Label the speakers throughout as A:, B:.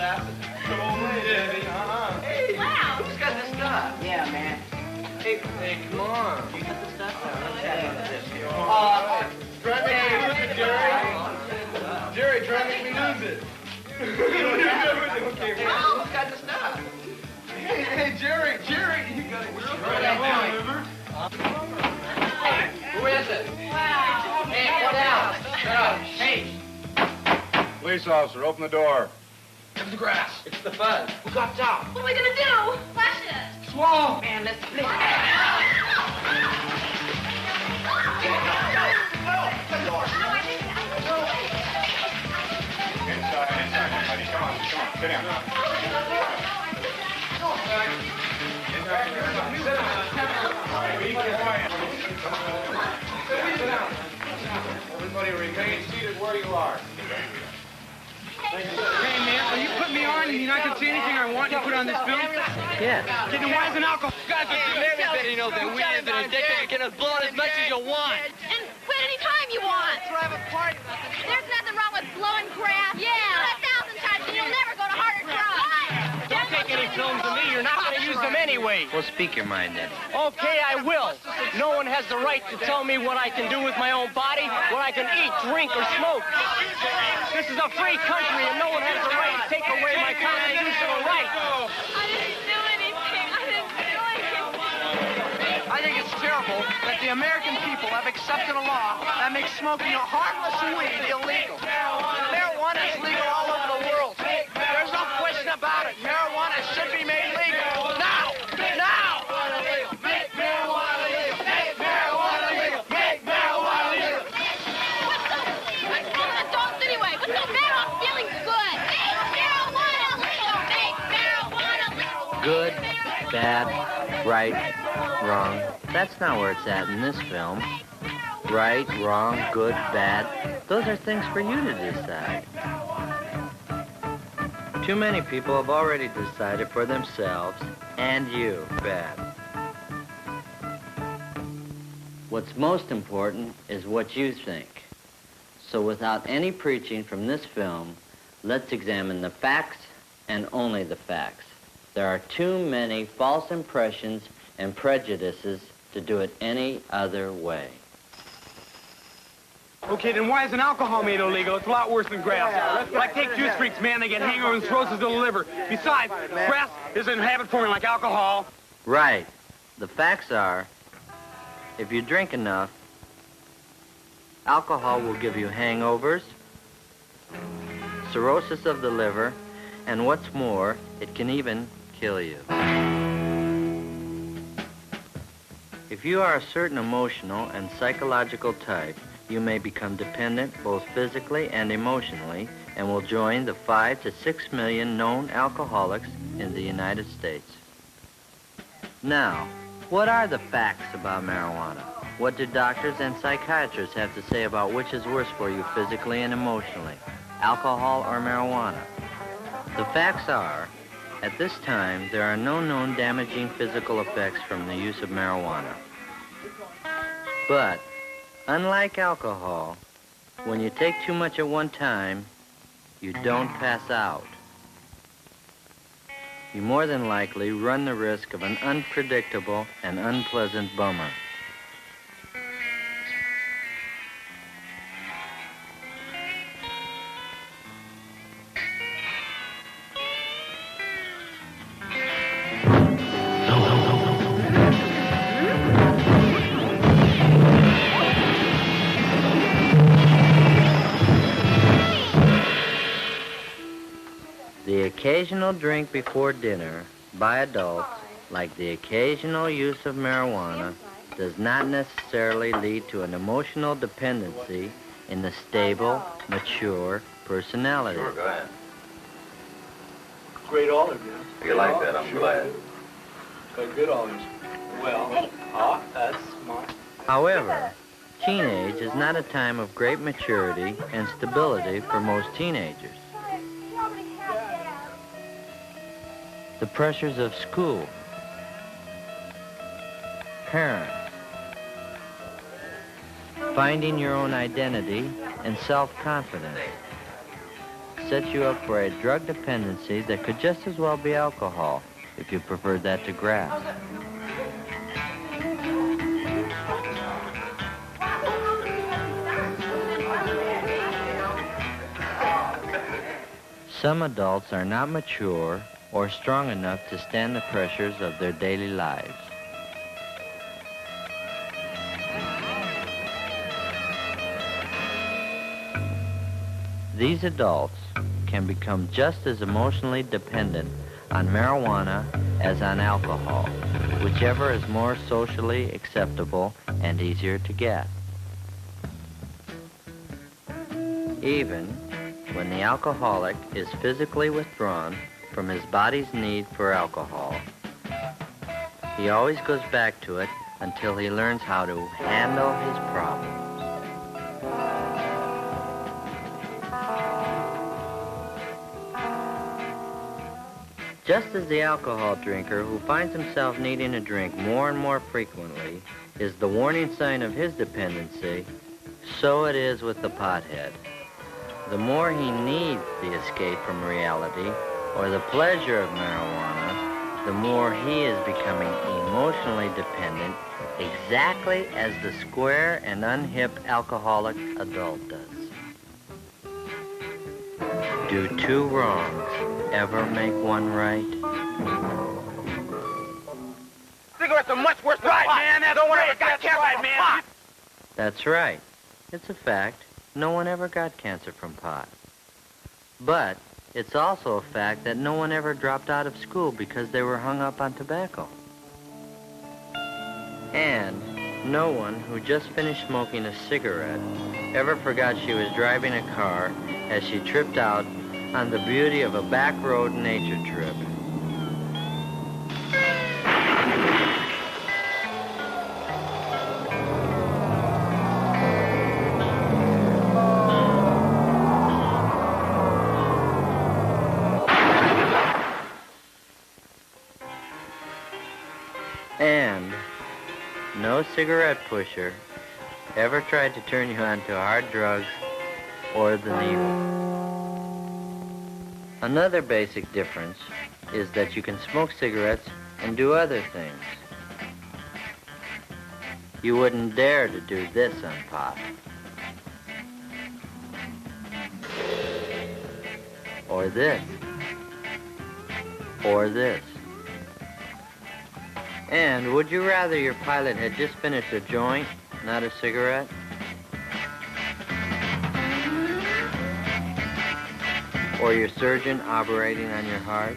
A: laughing. Hey, wow. Who's got the stuff? Yeah, man. Hey, come on. You got the stuff? Let's have this here. Try to make me lose it, Jerry. Jerry, try to make me lose it. Okay, man. Who's got the stuff? Hey, Jerry, you got it. Who is it? Wow. Hey, get down. Shut up. Hey.
B: Police officer, open the door.
A: It's the grass. It's the fuzz. Who got out?
C: What are we gonna do? Flash it.
A: Swallow. Man, let's play.
B: Inside, everybody. Come on, sit down. Everybody remain seated where you are.
D: Hey, man, are you putting me on and you're not going to see anything I want you to put on this film?
E: Yeah.
D: Then why is an alcohol?
A: Guys, everybody knows that weed is an addiction. You can blow it as much as you want.
C: And quit any time you want.
A: Let's have a party.
C: There's nothing wrong with blowing crap. Yeah. Do it 1,000 times and you'll never go to harder drugs.
D: Don't take any films of me. You're not going to use them anyway.
E: Well, speak your mind then.
D: Okay, I will. No one has the right to tell me what I can do with my own body, what I can eat, drink, or smoke. This is a free country, and no one has the right to take away my constitutional right.
C: I didn't do anything.
A: I think it's terrible that the American people have accepted a law that makes smoking a harmless weed illegal. Marijuana is legal all over the world. There's no question about it. Marijuana should be made legal. Now! Now! Make marijuana legal! Make marijuana legal! Make marijuana legal!
C: I'm killing adults anyway. What's so bad about feeling good? Make marijuana legal. Make marijuana legal.
E: Good, bad, right, wrong. That's not where it's at in this film. Right, wrong, good, bad. Those are things for you to decide. Too many people have already decided for themselves, and you, bad. What's most important is what you think. So without any preaching from this film, let's examine the facts and only the facts. There are too many false impressions and prejudices to do it any other way.
D: Okay, then why isn't alcohol made illegal? It's a lot worse than grass. Like, take juice freaks, man. They get hangovers and cirrhosis of the liver. Besides, grass isn't habit forming like alcohol.
E: Right. The facts are, if you drink enough, alcohol will give you hangovers, cirrhosis of the liver, and what's more, it can even kill you. If you are a certain emotional and psychological type, you may become dependent both physically and emotionally and will join the 5 to 6 million known alcoholics in the United States. Now, what are the facts about marijuana? What do doctors and psychiatrists have to say about which is worse for you physically and emotionally, alcohol or marijuana? The facts are, at this time, there are no known damaging physical effects from the use of marijuana. But, unlike alcohol, when you take too much at one time, you don't pass out. You more than likely run the risk of an unpredictable and unpleasant bummer. The occasional drink before dinner by adults, like the occasional use of marijuana, does not necessarily lead to an emotional dependency in the stable, mature personality.
B: Sure, go ahead.
F: Great olive, yeah.
B: You like that, I'm glad.
F: Got good olives. Well, that's smart.
E: However, teenage is not a time of great maturity and stability for most teenagers. The pressures of school, parents, finding your own identity and self-confidence, set you up for a drug dependency that could just as well be alcohol, if you preferred that to grass. Some adults are not mature or strong enough to stand the pressures of their daily lives. These adults can become just as emotionally dependent on marijuana as on alcohol, whichever is more socially acceptable and easier to get. Even when the alcoholic is physically withdrawn from his body's need for alcohol, he always goes back to it until he learns how to handle his problems. Just as the alcohol drinker who finds himself needing a drink more and more frequently is the warning sign of his dependency, so it is with the pothead. The more he needs the escape from reality or the pleasure of marijuana, the more he is becoming emotionally dependent, exactly as the square and unhip alcoholic adult does. Do two wrongs ever make one right?
A: Cigarettes are much worse than pot. Man, no one ever got cancer from pot.
E: That's right. It's a fact. No one ever got cancer from pot. But it's also a fact that no one ever dropped out of school because they were hung up on tobacco. And no one who just finished smoking a cigarette ever forgot she was driving a car as she tripped out on the beauty of a back road nature trip. And no cigarette pusher ever tried to turn you onto hard drugs or the needle. Another basic difference is that you can smoke cigarettes and do other things. You wouldn't dare to do this on pot. Or this. Or this. And would you rather your pilot had just finished a joint, not a cigarette? Or your surgeon operating on your heart?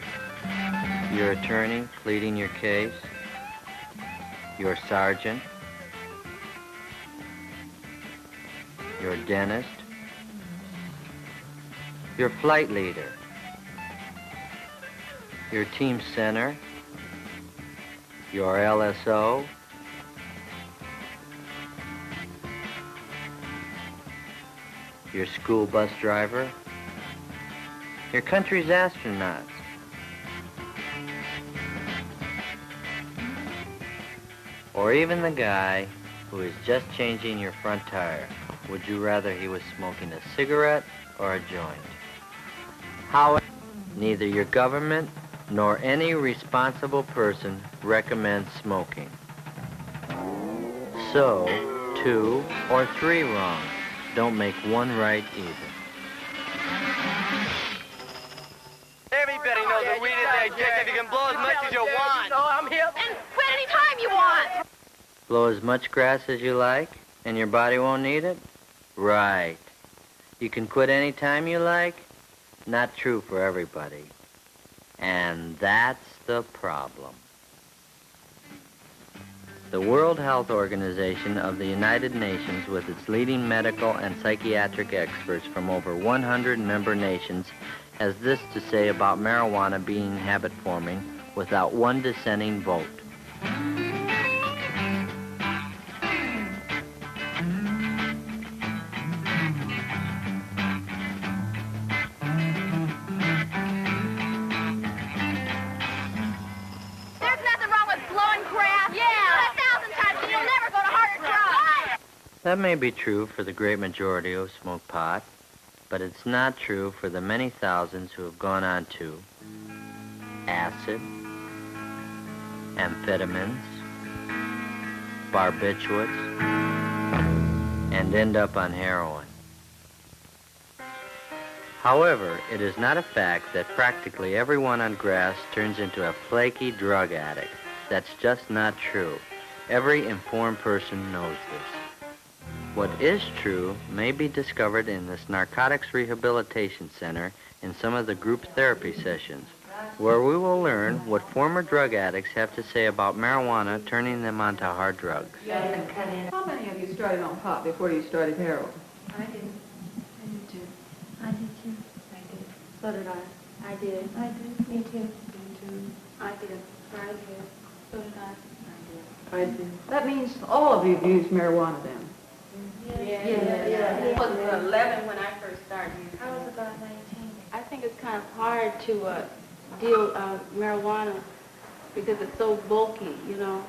E: Your attorney pleading your case? Your sergeant? Your dentist? Your flight leader? Your team center? Your LSO? Your school bus driver? Your country's astronauts? Or even the guy who is just changing your front tire? Would you rather he was smoking a cigarette or a joint? However, neither your government nor any responsible person recommends smoking. So, 2 or 3 wrongs don't make one right either.
A: Everybody knows that weed is addictive. You can blow as much as you want. I'm here.
C: And quit any time you want.
E: Blow as much grass as you like, and your body won't need it? Right. You can quit any time you like? Not true for everybody. And that's the problem. The World Health Organization of the United Nations, with its leading medical and psychiatric experts from over 100 member nations, has this to say about marijuana being habit-forming without one dissenting vote.
C: There's nothing wrong with blowing crap. Yeah. 1,000 times and you'll never go to harder drugs.
E: That may be true for the great majority who smoke pot, But it's not true for the many thousands who have gone on to acid, amphetamines, barbiturates, and end up on heroin. However, it is not a fact that practically everyone on grass turns into a flaky drug addict. That's just not true. Every informed person knows this. What is true may be discovered in this Narcotics Rehabilitation Center in some of the group therapy sessions, where we will learn what former drug addicts have to say about marijuana turning them onto hard drugs.
G: How many of you started on pot before you started heroin?
H: I did. I did too. I did too. I did. So did I. I did. I did. Me too. Me too. I did. I did. So did I. I did.
G: That means all of you have used marijuana then.
H: Yeah.
I: I was 11 when I first started using
H: I was
I: it.
H: about 19.
I: I think it's kind of hard to deal marijuana because it's so bulky, you know,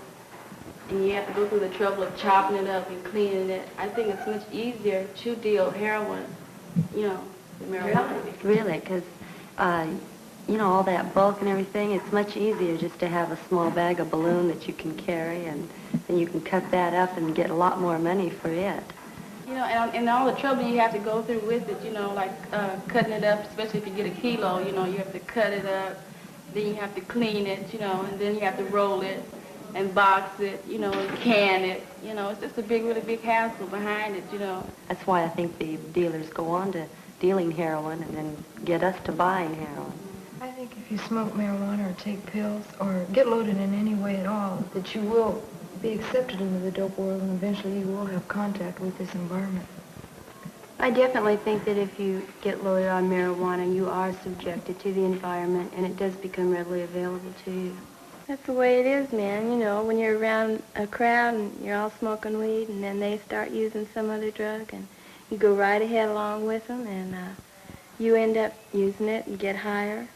I: and you have to go through the trouble of chopping it up and cleaning it. I think it's much easier to deal heroin, you know, than marijuana.
J: Really, because, you know, all that bulk and everything, it's much easier just to have a small bag of balloon that you can carry, and then you can cut that up and get a lot more money for it.
I: You know, and all the trouble you have to go through with it, you know, like cutting it up, especially if you get a kilo, you know, you have to cut it up, then you have to clean it, you know, and then you have to roll it and box it, you know, and can it. You know, it's just a really big hassle behind it, you know.
J: That's why I think the dealers go on to dealing heroin and then get us to buying heroin.
H: I think if you smoke marijuana or take pills or get loaded in any way at all, that you will be accepted into the dope world and eventually you will have contact with this environment.
K: I definitely think that if you get loaded on marijuana, you are subjected to the environment and it does become readily available to you.
L: That's the way it is, man. You know, when you're around a crowd and you're all smoking weed and then they start using some other drug and you go right ahead along with them and you end up using it and get higher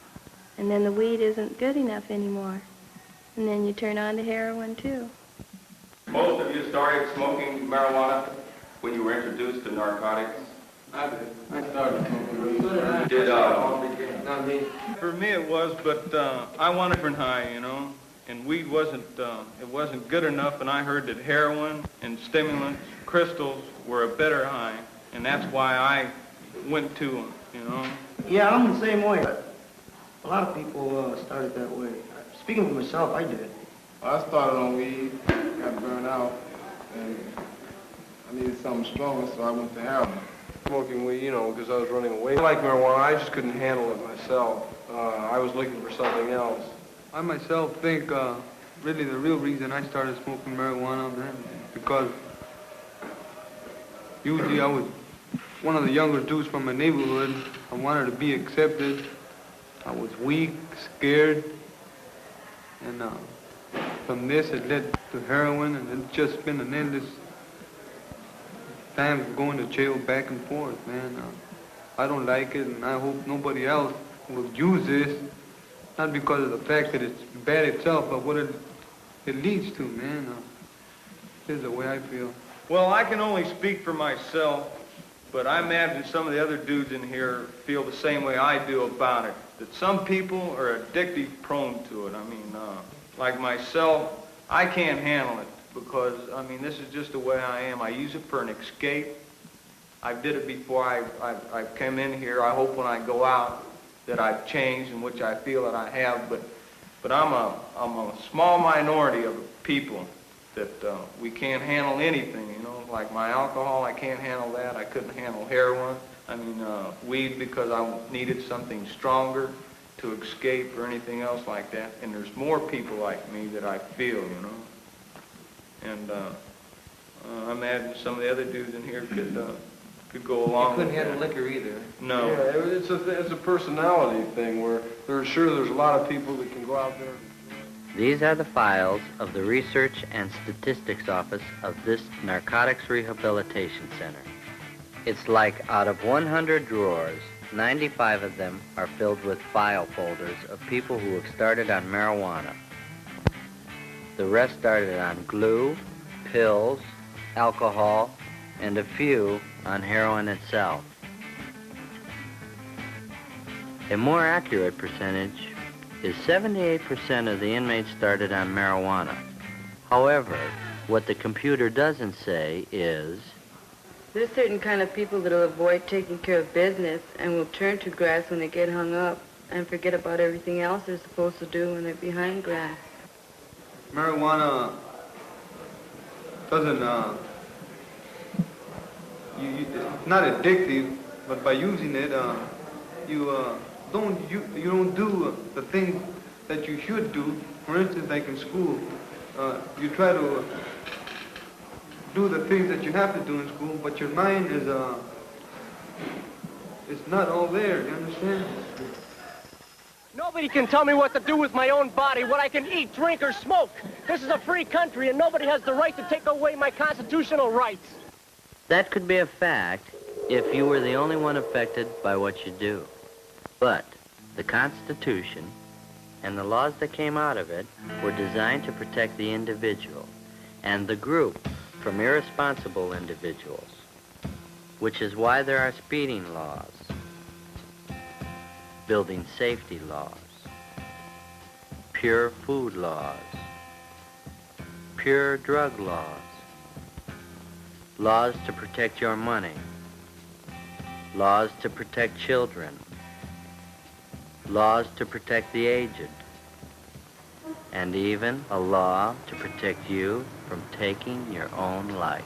L: and then the weed isn't good enough anymore. And then you turn on to heroin too.
B: Most of you started smoking marijuana when you were introduced to narcotics.
F: I did. I started smoking.
B: Not me.
M: For me it was, but I wanted a different high, you know, and weed wasn't good enough, and I heard that heroin and stimulants, crystals, were a better high, and that's why I went to them, you know.
N: Yeah, I'm the same way. A lot of people started that way. Speaking for myself, I did.
B: I started on weed, got burned out, and I needed something stronger, so I went to heroin. Smoking weed, you know, because I was running away. I like marijuana, I just couldn't handle it myself. I was looking for something else.
O: I myself think really the real reason I started smoking marijuana, man, because usually I was one of the younger dudes from my neighborhood. I wanted to be accepted. I was weak, scared, and from this it led to heroin, and it's just been an endless time of going to jail back and forth, man. I don't like it, and I hope nobody else will use this, not because of the fact that it's bad itself, but what it leads to, man. This is the way I feel.
M: Well, I can only speak for myself, but I imagine some of the other dudes in here feel the same way I do about it, that some people are addictive prone to it. I mean, like myself, I can't handle it because, I mean, this is just the way I am. I use it for an escape. I did it before I came in here. I hope when I go out that I've changed, in which I feel that I have, but I'm a small minority of people that we can't handle anything, you know, like my alcohol, I can't handle that. I couldn't handle heroin. I mean, weed because I needed something stronger to escape or anything else like that. And there's more people like me that I feel, you know. And I imagine some of the other dudes in here could go along with that.
F: You couldn't handle liquor either.
M: No.
B: Yeah, it's a personality thing where there's a lot of people that can go out there.
E: These are the files of the Research and Statistics Office of this Narcotics Rehabilitation Center. It's like out of 100 drawers, 95 of them are filled with file folders of people who have started on marijuana. The rest started on glue, pills, alcohol, and a few on heroin itself. A more accurate percentage is 78% of the inmates started on marijuana. However, what the computer doesn't say is,
I: there's certain kind of people that will avoid taking care of business and will turn to grass when they get hung up and forget about everything else they're supposed to do when they're behind grass.
O: Marijuana doesn't, it's not addictive, but by using it, you don't do the things that you should do. For instance, like in school, you try to do the things that you have to do in school, but your mind is it's not all there, you understand?
D: Nobody can tell me what to do with my own body, what I can eat, drink, or smoke. This is a free country, and nobody has the right to take away my constitutional rights.
E: that could be a fact if you were the only one affected by what you do. But the Constitution and the laws that came out of it were designed to protect the individual and the group from irresponsible individuals, which is why there are speeding laws, building safety laws, pure food laws, pure drug laws, laws to protect your money, laws to protect children, laws to protect the aged, and even a law to protect you from taking your own life.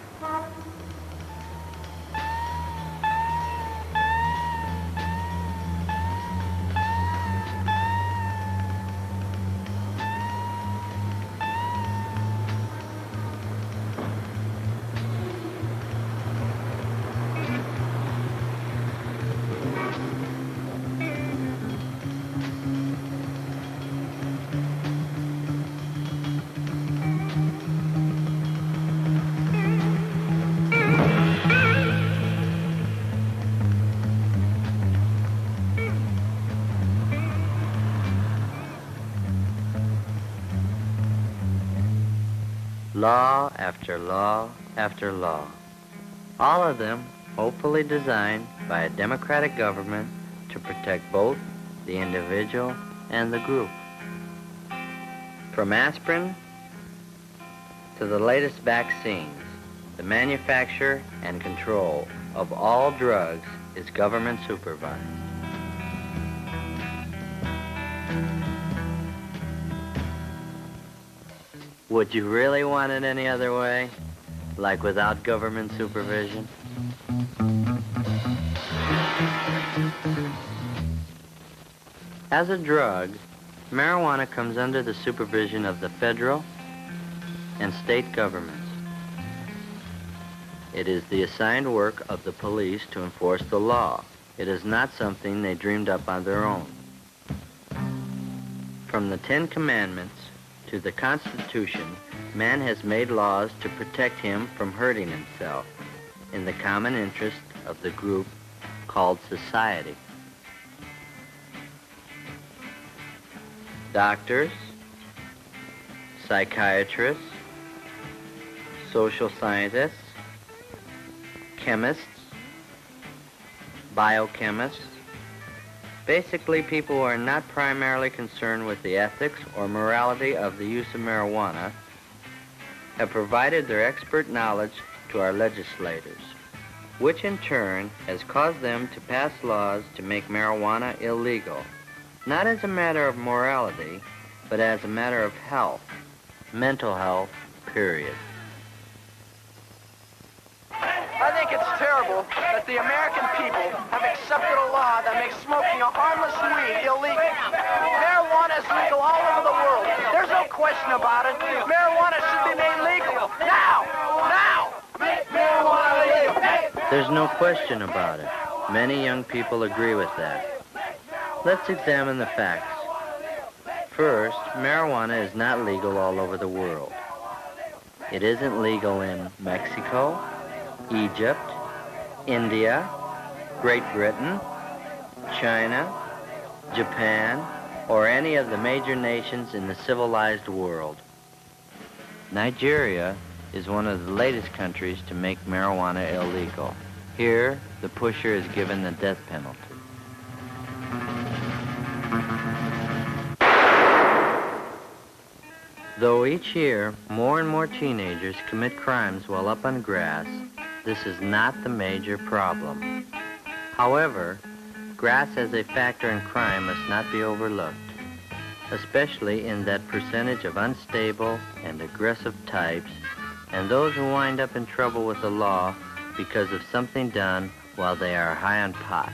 E: Law after law after law, all of them hopefully designed by a democratic government to protect both the individual and the group. From aspirin to the latest vaccines, the manufacture and control of all drugs is government supervised. Would you really want it any other way? Like without government supervision? As a drug, marijuana comes under the supervision of the federal and state governments. It is the assigned work of the police to enforce the law. It is not something they dreamed up on their own. From the Ten Commandments to the Constitution, man has made laws to protect him from hurting himself in the common interest of the group called society. Doctors, psychiatrists, social scientists, chemists, biochemists, basically people who are not primarily concerned with the ethics or morality of the use of marijuana, have provided their expert knowledge to our legislators, which in turn has caused them to pass laws to make marijuana illegal, not as a matter of morality, but as a matter of health, mental health, period.
A: I think it's terrible that the American people have accepted a law that makes smoking a harmless weed illegal. Marijuana is legal all over the world. There's no question about it. Marijuana should be made legal. Now! Now! Make marijuana legal!
E: There's no question about it. Many young people agree with that. Let's examine the facts. First, marijuana is not legal all over the world. It isn't legal in Mexico, Egypt, India, Great Britain, China, Japan, or any of the major nations in the civilized world. Nigeria is one of the latest countries to make marijuana illegal. Here, the pusher is given the death penalty. Though each year more and more teenagers commit crimes while up on grass, this is not the major problem. However, grass as a factor in crime must not be overlooked, especially in that percentage of unstable and aggressive types and those who wind up in trouble with the law because of something done while they are high on pot.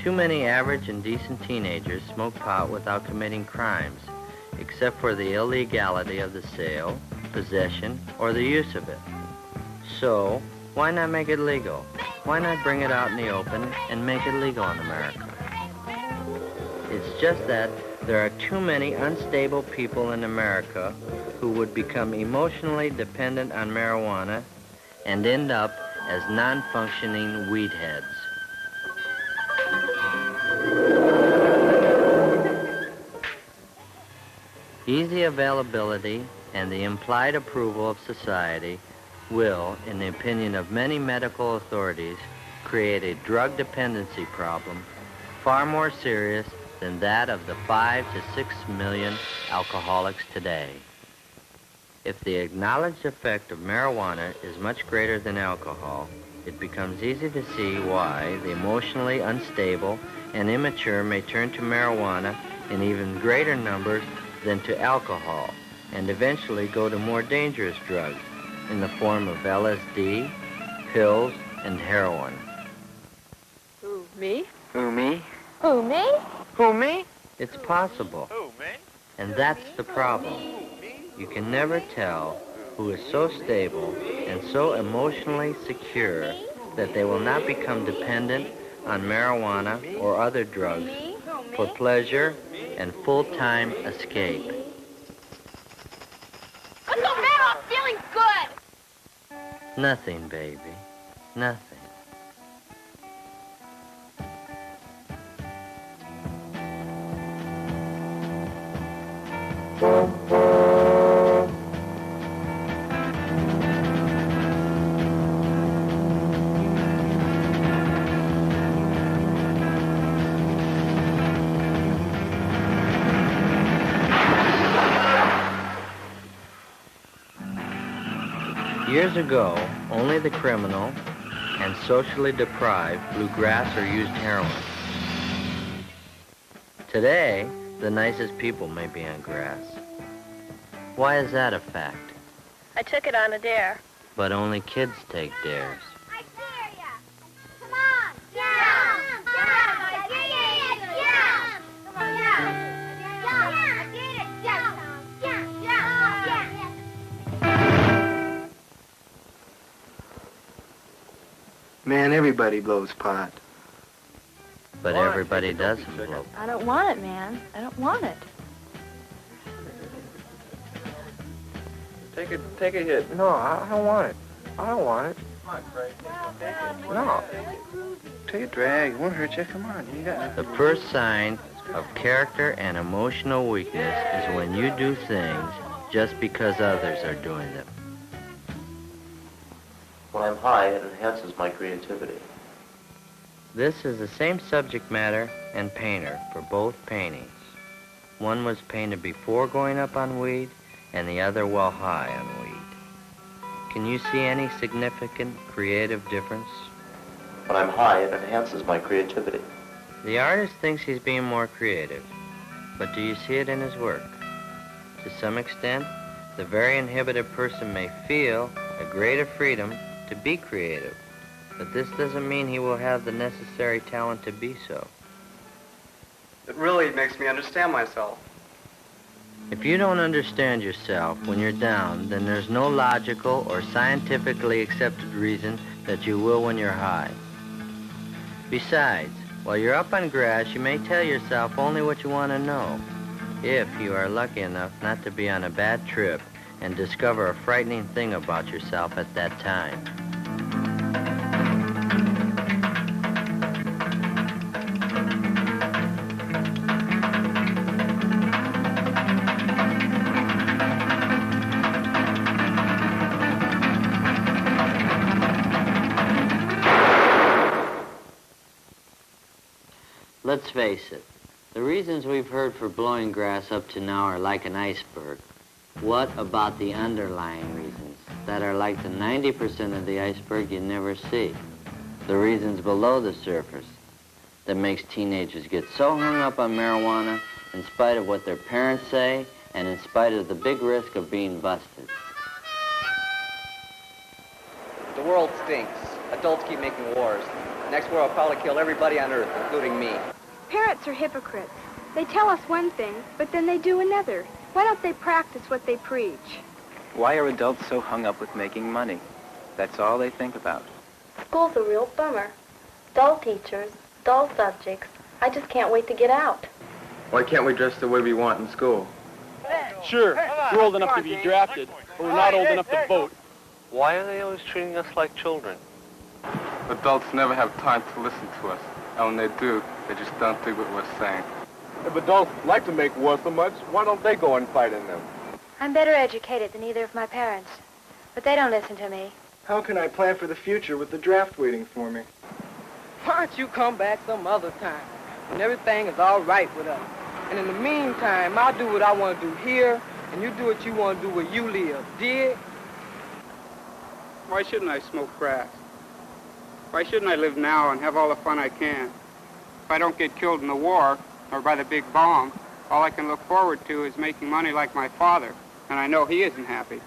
E: Too many average and decent teenagers smoke pot without committing crimes, except for the illegality of the sale, possession, or the use of it. So, why not make it legal? Why not bring it out in the open and make it legal in America? It's just that there are too many unstable people in America who would become emotionally dependent on marijuana and end up as non-functioning weed heads. Easy availability and the implied approval of society will, in the opinion of many medical authorities, create a drug dependency problem far more serious than that of the 5 to 6 million alcoholics today. If the acknowledged effect of marijuana is much greater than alcohol, it becomes easy to see why the emotionally unstable and immature may turn to marijuana in even greater numbers than to alcohol, and eventually go to more dangerous drugs in the form of LSD, pills, and heroin.
G: Who, me?
E: Who, me?
L: Who, me?
G: Who, me?
E: It's possible. And that's the problem. You can never tell who is so stable and so emotionally secure that they will not become dependent on marijuana or other drugs for pleasure and full-time escape.
C: What's the matter? I'm feeling good.
E: Nothing, baby. Nothing. Years ago, only the criminal and socially deprived blew grass or used heroin. Today, the nicest people may be on grass. Why is that a fact?
L: I took it on a dare.
E: But only kids take dares.
C: I dare ya. Come on. Jump. Jump. I dare ya. Jump. Come on, jump. Jump. I did it. Jump. Jump. Jump.
N: Man, everybody blows pot.
E: But everybody doesn't blow.
L: I don't want it, man. I don't want it.
B: Take a hit. No, I don't want it. I don't want it. No. Take a drag. It won't hurt you. Come on. You got
E: The first sign of character and emotional weakness is when you do things just because others are doing them.
P: When I'm high, it enhances my creativity.
E: This is the same subject matter and painter for both paintings. One was painted before going up on weed, and the other while high on weed. Can you see any significant creative difference?
P: When I'm high, it enhances my creativity.
E: The artist thinks he's being more creative, but do you see it in his work? To some extent, the very inhibited person may feel a greater freedom to be creative, but this doesn't mean he will have the necessary talent to be so.
F: It really makes me understand myself.
E: If you don't understand yourself when you're down, then there's no logical or scientifically accepted reason that you will when you're high. Besides, while you're up on grass, you may tell yourself only what you want to know, if you are lucky enough not to be on a bad trip and discover a frightening thing about yourself at that time. Let's face it, the reasons we've heard for blowing grass up to now are like an iceberg. What about the underlying reasons that are like the 90% of the iceberg you never see? The reasons below the surface that makes teenagers get so hung up on marijuana in spite of what their parents say and in spite of the big risk of being busted.
F: The world stinks. Adults keep making wars. Next war will probably kill everybody on Earth, including me.
L: Parents are hypocrites. They tell us one thing, but then they do another. Why don't they practice what they preach?
Q: Why are adults so hung up with making money? That's all they think about.
K: School's a real bummer. Dull teachers, dull subjects. I just can't wait to get out.
B: Why can't we dress the way we want in school?
R: Sure, we're old enough to be drafted, but we're not old enough to vote.
F: Why are they always treating us like children?
B: Adults never have time to listen to us. And when they do, they just don't think what we're saying.
R: If adults like to make war so much, why don't they go and fight in them?
C: I'm better educated than either of my parents, but they don't listen to me.
R: How can I plan for the future with the draft waiting for me?
S: Why don't you come back some other time when everything is all right with us? And in the meantime, I'll do what I want to do here, and you do what you want to do where you live. Dig?
T: Why shouldn't I smoke grass? Why shouldn't I live now and have all the fun I can? If I don't get killed in the war or by the big bomb, all I can look forward to is making money like my father, and I know he isn't happy.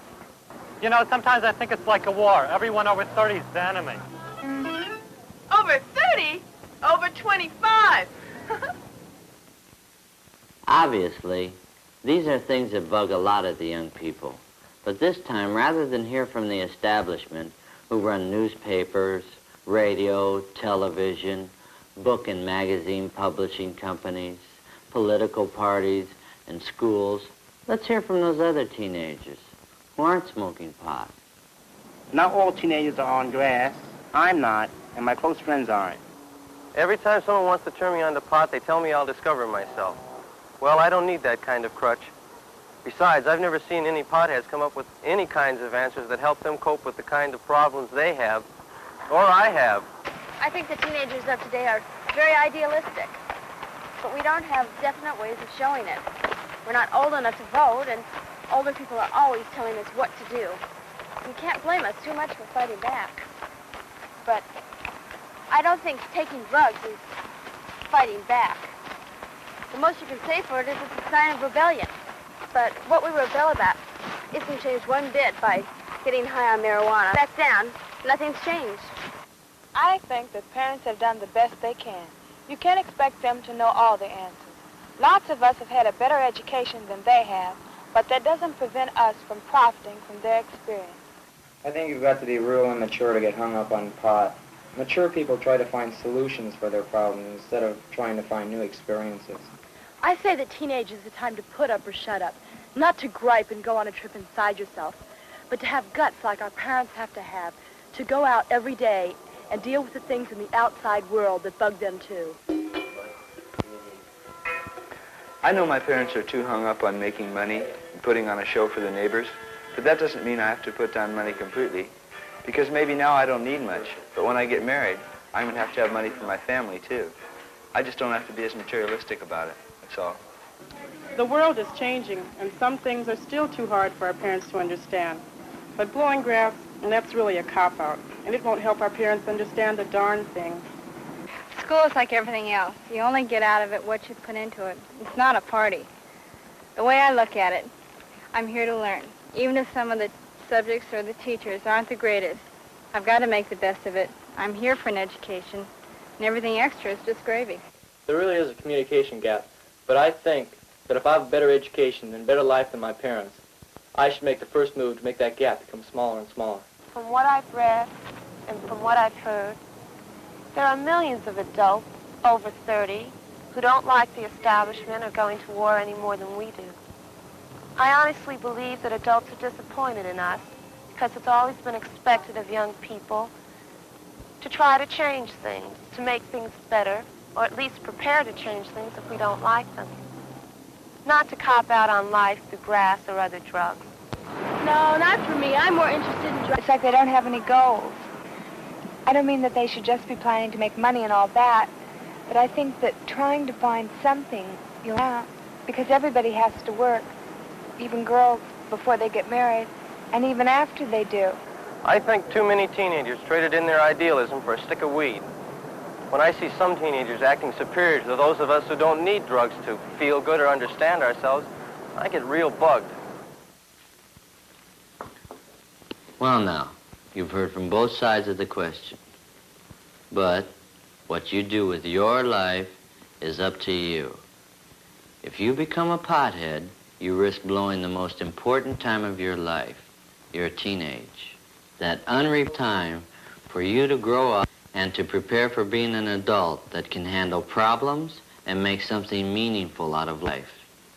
D: You know, sometimes I think it's like a war. Everyone over 30 is the enemy.
U: Over 30? Over 25.
E: Obviously, these are things that bug a lot of the young people. But this time, rather than hear from the establishment, who run newspapers, radio, television, book and magazine publishing companies, political parties, and schools, let's hear from those other teenagers who aren't smoking pot.
D: Not all teenagers are on grass. I'm not, and my close friends aren't.
F: Every time someone wants to turn me on to pot, they tell me I'll discover myself. Well, I don't need that kind of crutch. Besides, I've never seen any potheads come up with any kinds of answers that help them cope with the kind of problems they have, or I have.
C: I think the teenagers of today are very idealistic, but we don't have definite ways of showing it. We're not old enough to vote, and older people are always telling us what to do. You can't blame us too much for fighting back. But I don't think taking drugs is fighting back. The most you can say for it is it's a sign of rebellion. But what we rebel about isn't changed one bit by getting high on marijuana. Back down, nothing's changed.
V: I think that parents have done the best they can. You can't expect them to know all the answers. Lots of us have had a better education than they have, but that doesn't prevent us from profiting from their experience.
W: I think you've got to be real immature to get hung up on pot. Mature people try to find solutions for their problems instead of trying to find new experiences.
X: I say that teenage is the time to put up or shut up, not to gripe and go on a trip inside yourself, but to have guts like our parents have to go out every day and deal with the things in the outside world that bug them too.
Q: I know my parents are too hung up on making money and putting on a show for the neighbors, but that doesn't mean I have to put down money completely, because maybe now I don't need much, but when I get married, I'm going to have money for my family too. I just don't have to be as materialistic about it, that's all.
Y: The world is changing, and some things are still too hard for our parents to understand. But blowing grass, that's really a cop-out, and it won't help our parents understand the darn thing.
I: School is like everything else. You only get out of it what you put into it. It's not a party. The way I look at it, I'm here to learn. Even if some of the subjects or the teachers aren't the greatest, I've got to make the best of it. I'm here for an education, and everything extra is just gravy.
F: There really is a communication gap
A: But I think that if I have a better education and better life than my parents, I should make the first move to make that gap become smaller and smaller.
V: From what I've read and from what I've heard, there are millions of adults over 30 who don't like the establishment or going to war any more than we do. I honestly believe that adults are disappointed in us because it's always been expected of young people to try to change things, to make things better, or at least prepare to change things if we don't like them. Not to cop out on life through grass or other drugs.
L: No, not for me. I'm more interested in drugs.
V: It's like they don't have any goals. I don't mean that they should just be planning to make money and all that, but I think that trying to find something you'll have, because everybody has to work, even girls before they get married, and even after they do.
F: I think too many teenagers traded in their idealism for a stick of weed. When I see some teenagers acting superior to those of us who don't need drugs to feel good or understand ourselves, I get real bugged.
E: Well, now, you've heard from both sides of the question. But what you do with your life is up to you. If you become a pothead, you risk blowing the most important time of your life, your teenage. That unreal time for you to grow up and to prepare for being an adult that can handle problems and make something meaningful out of life.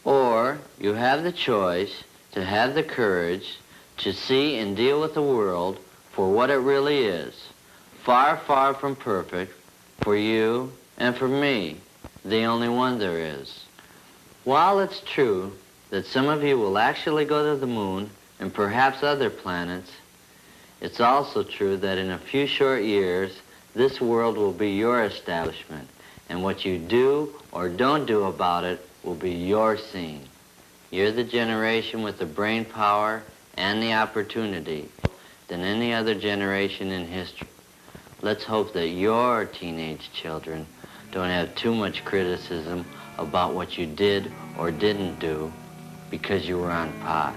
E: Or you have the choice to have the courage to see and deal with the world for what it really is, far, far from perfect, for you and for me, the only one there is. While it's true that some of you will actually go to the moon and perhaps other planets, it's also true that in a few short years, this world will be your establishment, and what you do or don't do about it will be your scene. You're the generation with the brain power and the opportunity than any other generation in history. Let's hope that your teenage children don't have too much criticism about what you did or didn't do because you were on pot.